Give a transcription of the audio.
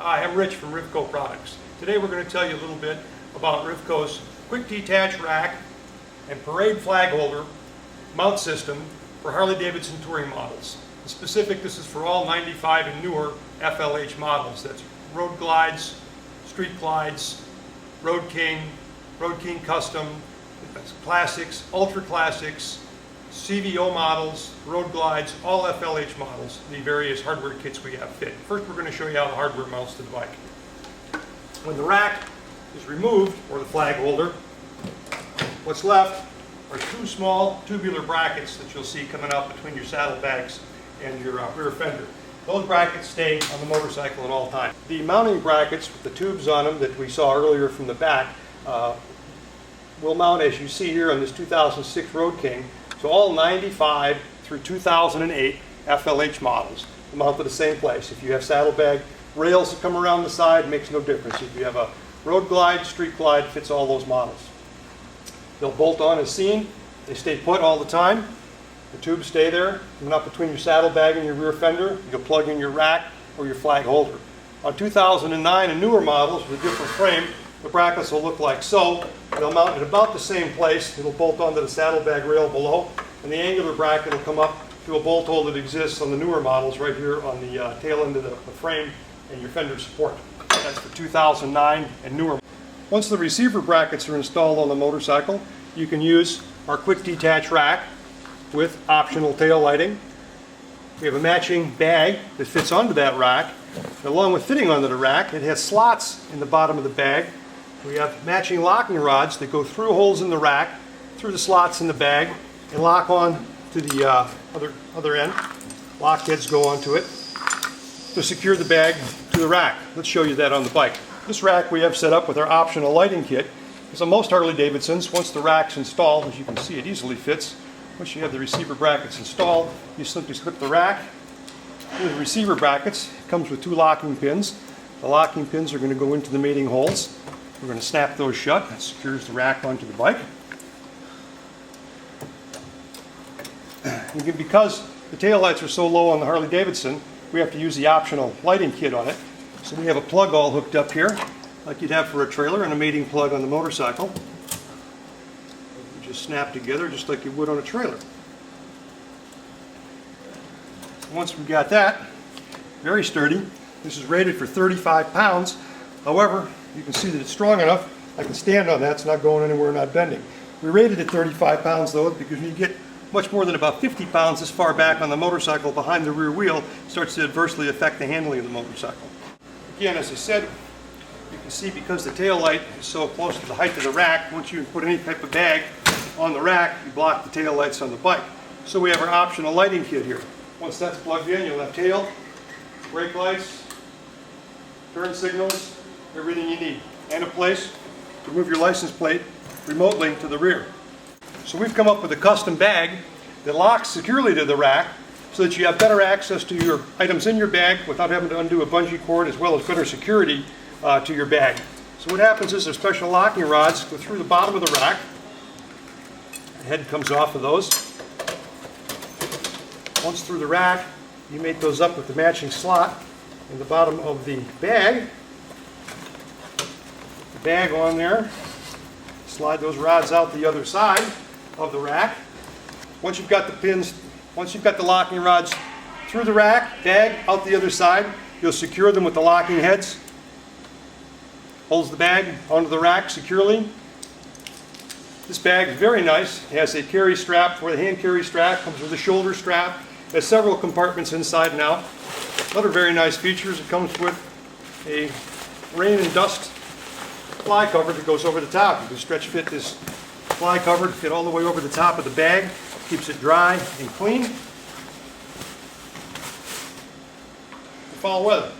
Hi, I'm Rich from Rivco Products. Today we're going to tell you a little bit about Rivco's Quick-Detach rack and parade flag holder mount system for Harley-Davidson touring models. In specific, this is for all 95 and newer FLH models. That's Road Glides, Street Glides, Road King Custom, Classics, Ultra Classics, CVO models, Road Glides, all FLH models, the various hardware kits we have fit. First, we're going to show you how the hardware mounts to the bike. When the rack is removed, or the flag holder, what's left are two small tubular brackets that you'll see coming out between your saddlebags and your rear fender. Those brackets stay on the motorcycle at all times. The mounting brackets with the tubes on them that we saw earlier from the back will mount, as you see here on this 2006 Road King. So all 95 through 2008 FLH models will mount to the same place. If you have saddlebag rails that come around the side, it makes no difference. If you have a Road Glide, Street Glide, fits all those models. They'll bolt on as seen. They stay put all the time. The tubes stay there, coming up between your saddlebag and your rear fender. You'll plug in your rack or your flag holder. On 2009 and newer models with a different frame, the brackets will look like so. They'll mount at about the same place. It'll bolt onto the saddlebag rail below, and the angular bracket will come up to a bolt hole that exists on the newer models right here on the tail end of the frame and your fender support. That's for 2009 and newer. Once the receiver brackets are installed on the motorcycle, you can use our Quick-Detach rack with optional tail lighting. We have a matching bag that fits onto that rack. Along with fitting onto the rack, it has slots in the bottom of the bag. We have matching locking rods that go through holes in the rack, through the slots in the bag, and lock on to the other end. Lock heads go onto it to secure the bag to the rack. Let's show you that on the bike. This rack we have set up with our optional lighting kit. Because on most Harley-Davidsons, once the rack's installed, as you can see, it easily fits. Once you have the receiver brackets installed, you simply slip the rack through the receiver brackets. It comes with two locking pins. The locking pins are going to go into the mating holes. We're going to snap those shut. That secures the rack onto the bike. And because the taillights are so low on the Harley-Davidson, we have to use the optional lighting kit on it. So we have a plug all hooked up here, like you'd have for a trailer, and a mating plug on the motorcycle. You just snap together just like you would on a trailer. Once we've got that, very sturdy. This is rated for 35 pounds. However, you can see that it's strong enough. I can stand on that. It's not going anywhere, not bending. We rated it 35 pounds though, because when you get much more than about 50 pounds this far back on the motorcycle behind the rear wheel, it starts to adversely affect the handling of the motorcycle. Again, as I said, you can see because the tail light is so close to the height of the rack, once you put any type of bag on the rack, you block the tail lights on the bike. So we have our optional lighting kit here. Once that's plugged in, you'll have tail, brake lights, turn signals, everything you need, and a place to move your license plate remotely to the rear. So we've come up with a custom bag that locks securely to the rack so that you have better access to your items in your bag without having to undo a bungee cord, as well as better security to your bag. So what happens is there's special locking rods go through the bottom of the rack. The head comes off of those. Once through the rack, you mate those up with the matching slot in the bottom of the bag. The bag on there. Slide those rods out the other side of the rack. Once you've got the locking rods through the rack, bag out the other side, you'll secure them with the locking heads. Holds the bag onto the rack securely. This bag is very nice. It has a carry strap for the hand carry strap, comes with a shoulder strap. It has several compartments inside and out. Other very nice features, it comes with a rain and dust fly cover that goes over the top. You can stretch fit this fly cover to fit all the way over the top of the bag. Keeps it dry and clean for fall weather.